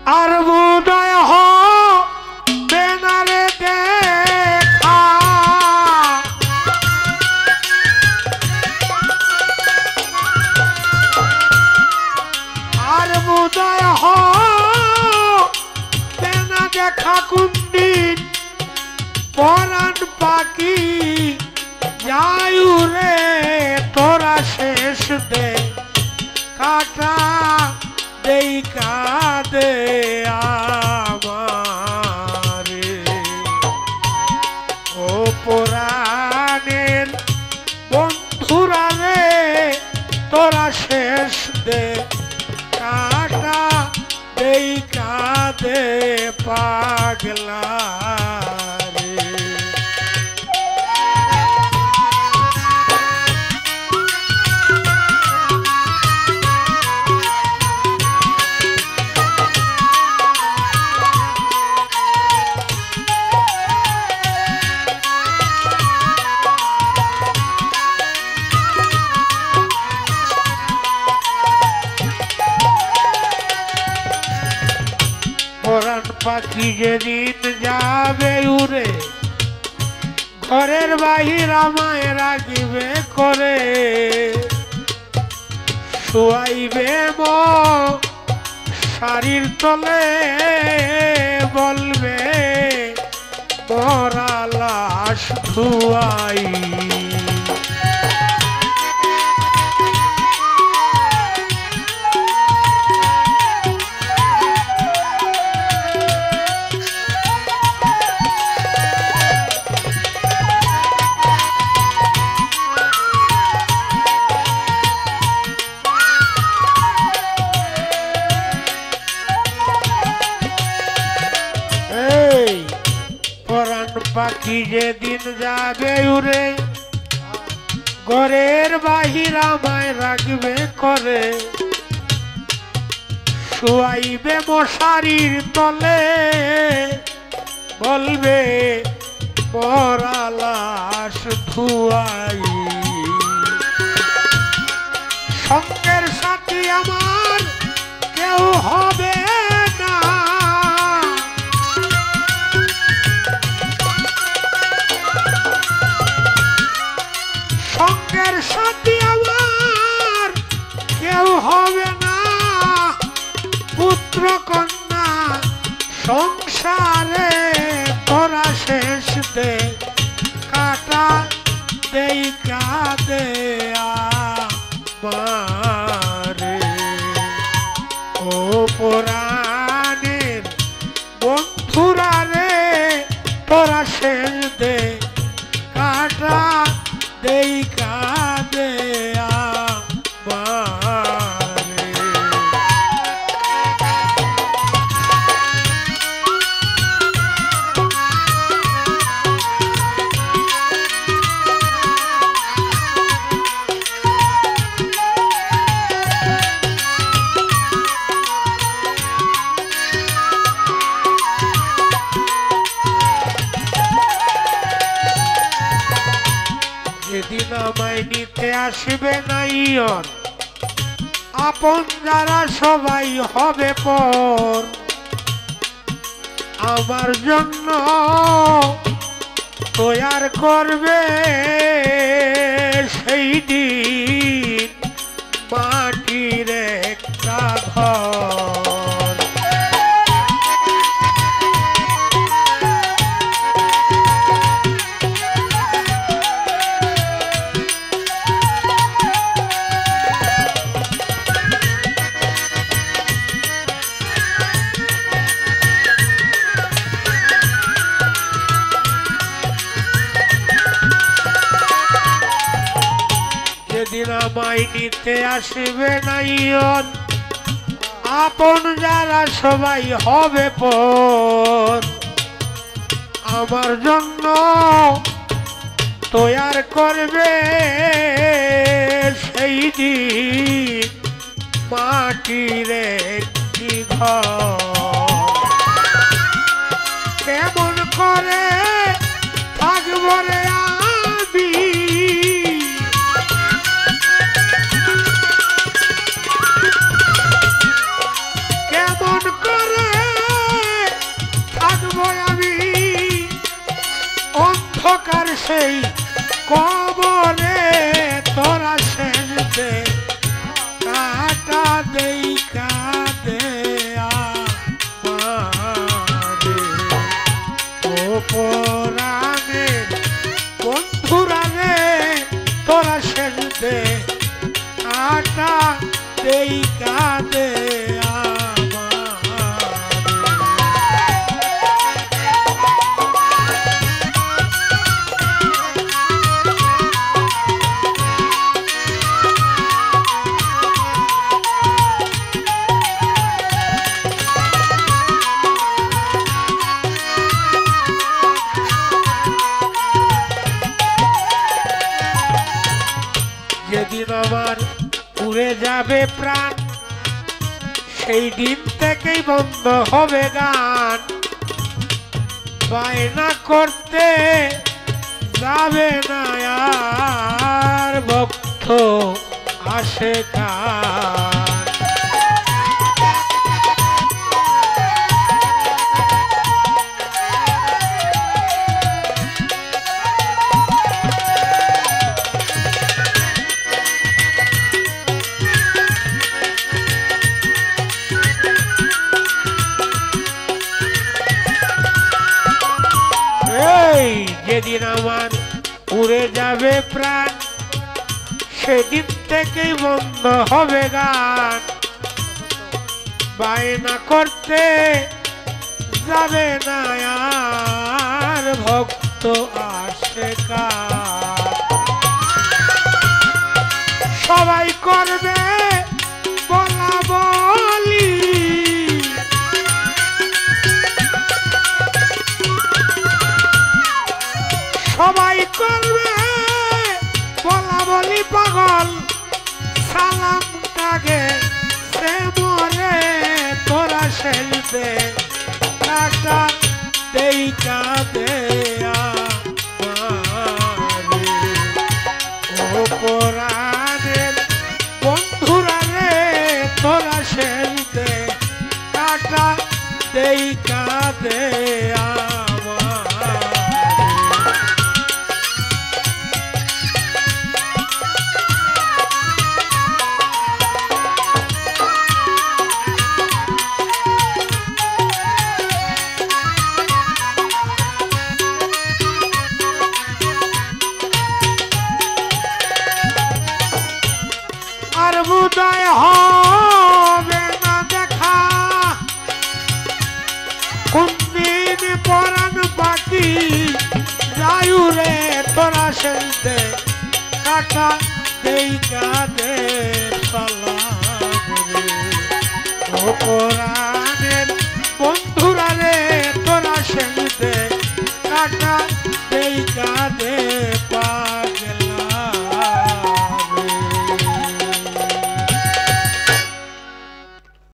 আর বোধয় হবে না রে দেখা আর বোধয় হবে না দেখা কোনদিন পরাণ পাখি যাই রে তোরা শেষ দে কাটা দেই কাদে আমারে ও পুরাণের বন্ধুরা রে তোরা শেষ দে কাটা দেই কাদে পাগলা পাখি যেদিন যাবে উড়ে ঘরের বাহির আমায় রাখিবে করে শুয়াইবে শাড়ির তলে বলবে মরা লাশ ধুয়াই পাখি যেদিন যাবে উড়ে ঘরের বাহির আমায় রাখবে করে শুয়াইবে মশারির তলে বলবে মরা লাশ ধুয়াই সঙ্গের সাথী আমার কেউ হবে না সঙ্গের সাথী আমার কেউ হবে না পুত্র কন্যা সংসারে তোরা শেষ দে কাটা দেই কাদে আমারে ও পুরাণের বন্ধুরা রে তোরা শেষ দে কাটা দেই কাদে আমারে যেদিন আমায় নিতে আসবে না ইয়ন আপন যারা সবাই হবে পর আমার জন্য তৈয়ার করবে সেই দিন মাটির একটা ঘর যেদিন আমায় নিতে আসবে না ইয়ন আপন যারা সবাই হবে পর আমার জন্য তৈয়ার করবে সেই দিন মাটির একটি ঘর কেমন করে থাকবো রে আমি কেমন করে সেই কবরে তোরা সেজতে কাটা দেই কাঁদে আমারে ও পরাণের বন্ধুরা রে তোরা সেজতে কাটা দেই কাঁদে যেদিন আমার উড়ে যাবে প্রাণ সেই দিন থেকেই বন্ধ হবে গান বায়না করতে যাবে না আর ভক্ত আসে গান যেদিন আমার উড়ে যাবে প্রাণ সেদিন থেকেই বন্ধ হবে গান বায়না করতে যাবে না আর ভক্ত আসে গান সবাই করবে বলা বলি সবাই করবে বলা বলি পাগল সালাম কাগে সে মরে তোরা সেলতে কাটা দেই কাঁদে ও পরাণের বন্ধুরা রে তোরা সেলতে কাটা দেই কাঁদে উদয় হবে না দেখা কোনদিন পরাণ পাখি যায়ু রে তোরা সেলতে কাটা দেই কাঁদে সালাম রে ও